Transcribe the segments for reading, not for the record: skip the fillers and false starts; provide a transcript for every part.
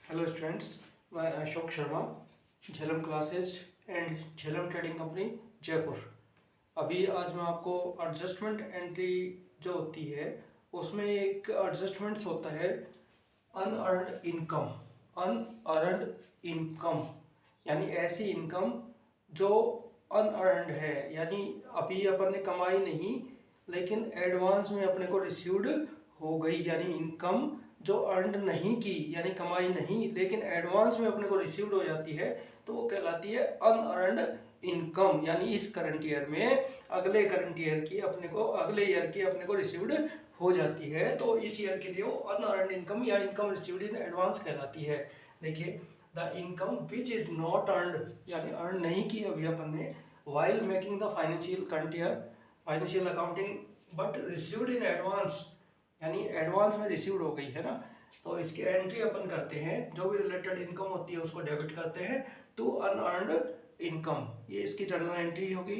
Hello students, मैं Ashok Sharma, Jhelum classes and Jhelum trading company Jaipur. अभी आज मैं आपको एडजस्टमेंट एंट्री जो होती है उसमें एक एडजस्टमेंट्स होता है अनअर्न्ड इनकम। अनअर्न्ड इनकम यानी ऐसी इनकम जो अनअर्न्ड है, यानी अभी अपन ने कमाई नहीं लेकिन एडवांस में अपने को रिसीव्ड हो गई, यानी इनकम जो अर्न नहीं की यानी कमाई नहीं लेकिन एडवांस में अपने को रिसीव्ड हो जाती है, तो वो कहलाती है अनअर्न्ड इनकम। यानी इस करंट ईयर में अगले करंट ईयर की अपने को अगले ईयर की अपने को रिसीव्ड हो जाती है, तो इस ईयर के लिए वो अनअर्न्ड इनकम या इनकम रिसीव्ड इन एडवांस कहलाती है। देखिए, the income which is not earned यानी अर्न नहीं की अभी अपन ने while making the financial current year financial accounting but received in advance, यानी एडवांस में रिसीव्ड हो गई है ना, तो इसकी एंट्री अपन करते हैं। जो भी रिलेटेड इनकम होती है उसको डेबिट करते हैं टू अनअर्न्ड इनकम, ये इसकी जर्नल एंट्री होगी।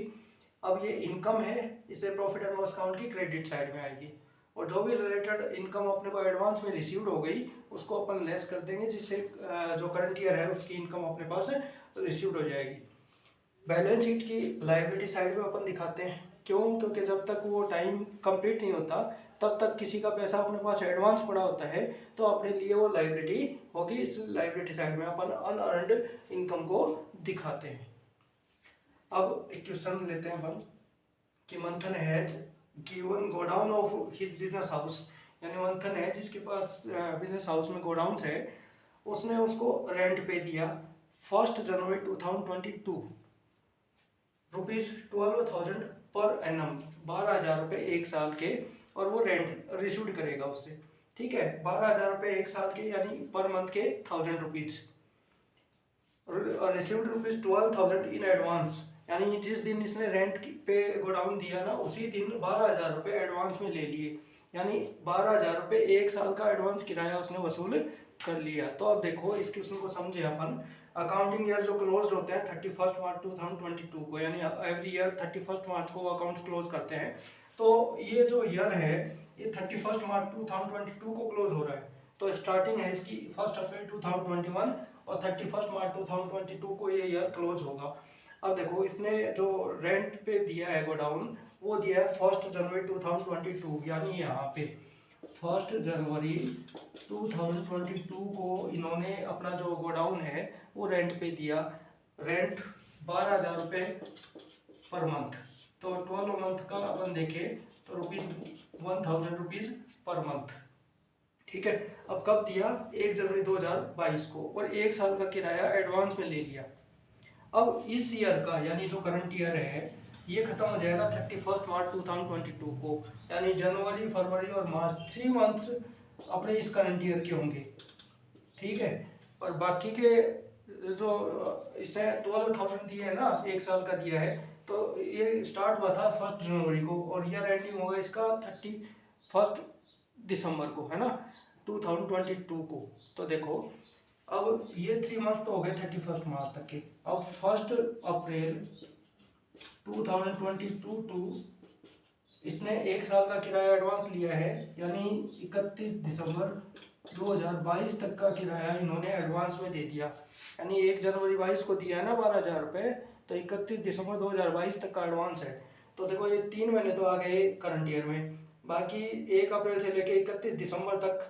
अब ये इनकम है, इसे प्रॉफिट एंड लॉस अकाउंट की क्रेडिट साइड में आएगी, और जो भी रिलेटेड इनकम अपने को एडवांस में रिसीव्ड हो गई उसको अपन लेस कर देंगे, जिससे जो करंट ईयर है उसकी इनकम अपने पास रिसीव्ड हो जाएगी। बैलेंस शीट की लायबिलिटी साइड में अपन दिखाते हैं, क्यों? क्योंकि जब तक वो टाइम कंप्लीट नहीं होता तब तक किसी का पैसा अपने पास एडवांस पड़ा होता है, तो अपने लिए वो लायबिलिटी होगी। इस लायबिलिटी साइड में अपन अनअर्न्ड इनकम को दिखाते हैं। अब एक क्वेश्चन लेते हैं अपन कि मंथन has given godown of his business house, यानी मंथन है जिसके पास बिजनेस हाउस में गोडाउन है, उसने उसको रेंट पे दिया 1 जनवरी 2022 ₹12,000 पर एनम, 12,000 रुपये एक साल के, और वो रेंट रिसीव्ड करेगा उससे। ठीक है, 12,000 रुपये एक साल के यानी पर मंथ के 1,000 रुपीज, रिसीव्ड ₹12,000 इन एडवांस, यानी जिस दिन इसने रेंट पे गोडाउन दिया ना उसी दिन 12,000 रुपये एडवांस में ले लिए, यानी 12,000 रुपये एक साल का एडवांस किराया उसने वसूल कर लिया। तो अब देखो इस क्वेश्चन को समझे अपन। अकाउंटिंग ईयर जो क्लोज होते हैं 31 मार्च 2022 को, यानी एवरी ईयर 31 मार्च को अकाउंट्स क्लोज करते हैं, तो ये जो ईयर है ये 31 मार्च 2022 को क्लोज हो रहा है, तो स्टार्टिंग है इसकी 1 अप्रैल 2021 और 31 मार्च 2022 को ये ईयर क्लोज होगा। अब देखो इसने जो रेंट पे दिया है गोडाउन वो दिया है 1 जनवरी 2022, यानी यहाँ पे 1 जनवरी 2022 को इन्होंने अपना जो गोडाउन है वो रेंट पे दिया। रेंट 12,000 रुपये पर मंथ, तो 12 मंथ का अपन देखें तो ₹1,000 रुपीज़ पर मंथ। ठीक है, अब कब दिया? 1 जनवरी 2022 को, और एक साल का किराया एडवांस में ले लिया। अब इस ईयर का यानी जो करंट ईयर है ये खत्म हो जाएगा 31 मार्च 2022 को, यानी जनवरी फरवरी और मार्च 3 मंथ्स अपने इस करंट ईयर के होंगे। ठीक है, और बाकी के जो इसे 12,000 दिए है ना, एक साल का दिया है, तो ये स्टार्ट हुआ था 1 जनवरी को और ईयर एंडिंग होगा इसका 31 दिसंबर को, है ना, 2022 को। तो देखो अब ये 3 मंथ्स तो हो गए 31 मार्च तक के। अब 1 अप्रैल 2022 टू इसने एक साल का किराया एडवांस लिया है, यानी 31 दिसंबर 2022 तक का किराया इन्होंने एडवांस में दे दिया, यानी 1 जनवरी 22 को दिया है ना 12,000 रुपये, तो 31 दिसंबर 2022 तक का एडवांस है। तो देखो ये 3 महीने तो आ गए करंट ईयर में, बाकी 1 अप्रैल से लेके 31 दिसंबर तक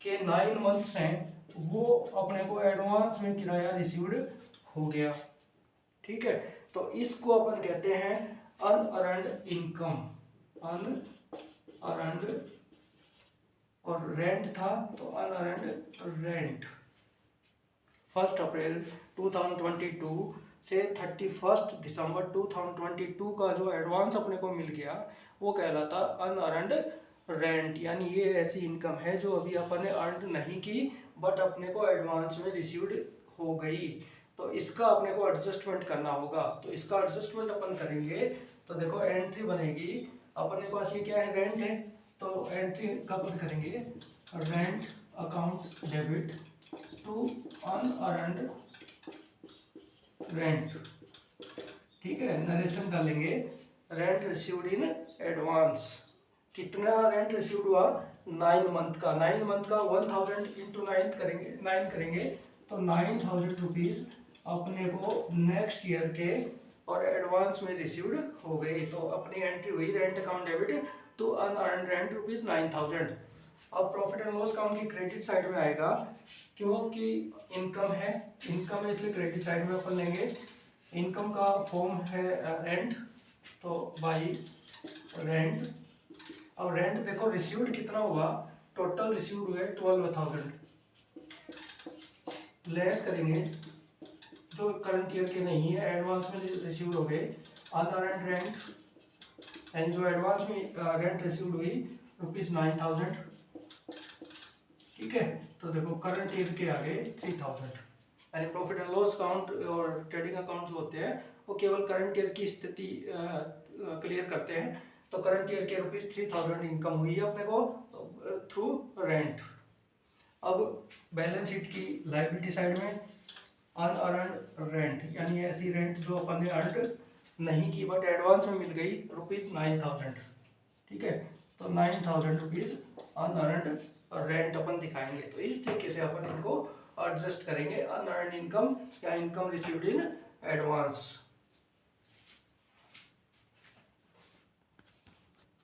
के 9 मंथ्स हैं, वो अपने को एडवांस में किराया रिसीव्ड हो गया। ठीक है, तो इसको अपन कहते हैं अनअर्न्ड इनकम। अनअर्न्ड, और रेंट था तो अनअर्न्ड रेंट। 1 अप्रैल 2022 से 31 दिसंबर 2022 का जो एडवांस अपने को मिल गया वो कहलाता अनअर्न्ड रेंट, यानी ये ऐसी इनकम है जो अभी अपन ने अर्न नहीं की बट अपने को एडवांस में रिसीव्ड हो गई, तो इसका अपने को एडजस्टमेंट करना होगा। तो इसका एडजस्टमेंट अपन करेंगे तो देखो एंट्री बनेगी, अपने पास ये क्या है, रेंट है, तो एंट्री का अपन करेंगे rent account debit to unearned rent. ठीक है, नरेशन डालेंगे रेंट रिसीव्ड इन एडवांस। कितना रेंट रिसीव्ड हुआ? 9 मंथ का 1000 इंटू 9 करेंगे तो 9000 रुपीज़ अपने को नेक्स्ट ईयर के और एडवांस में रिसीव्ड हो गई। तो अपनी एंट्री हुई rent account debit to unearned rent ₹9000। अब प्रॉफिट एंड लॉस अकाउंट की क्रेडिट साइड में आएगा, क्योंकि इनकम है, इनकम है इसलिए क्रेडिट साइड में अपन लेंगे। इनकम का फॉर्म है रेंट, तो बाई रेंट। अब रेंट देखो रिसीव्ड कितना हुआ, टोटल रिसीव्ड हुए 12000, लेस करेंगे जो करंट ईयर के नहीं है, एडवांस में रिसीव्ड हो गए अनअर्न्ड रेंट, एंड जो एडवांस में रेंट रिसीव्ड हुई ₹9000। ठीक है, तो देखो करंट ईयर के आगे 3000, यानी प्रॉफिट एंड लॉस अकाउंट और ट्रेडिंग अकाउंट जो होते हैं वो केवल करंट ईयर की स्थिति क्लियर करते हैं। तो करंट ईयर के ₹3000 इनकम हुई है अपने को थ्रू रेंट। अब बैलेंस शीट की लायबिलिटी साइड में अनअर्न्ड रेंट, यानी ऐसी रेंट जो अपन ने अर्न नहीं की बट एडवांस में मिल गई ₹9000। ठीक है, तो ₹9000 अनअर्न्ड रेंट अपन दिखाएंगे। तो इस तरीके से अपन इनको एडजस्ट करेंगे, अनअर्न्ड इनकम या इनकम रिसीव्ड इन एडवांस।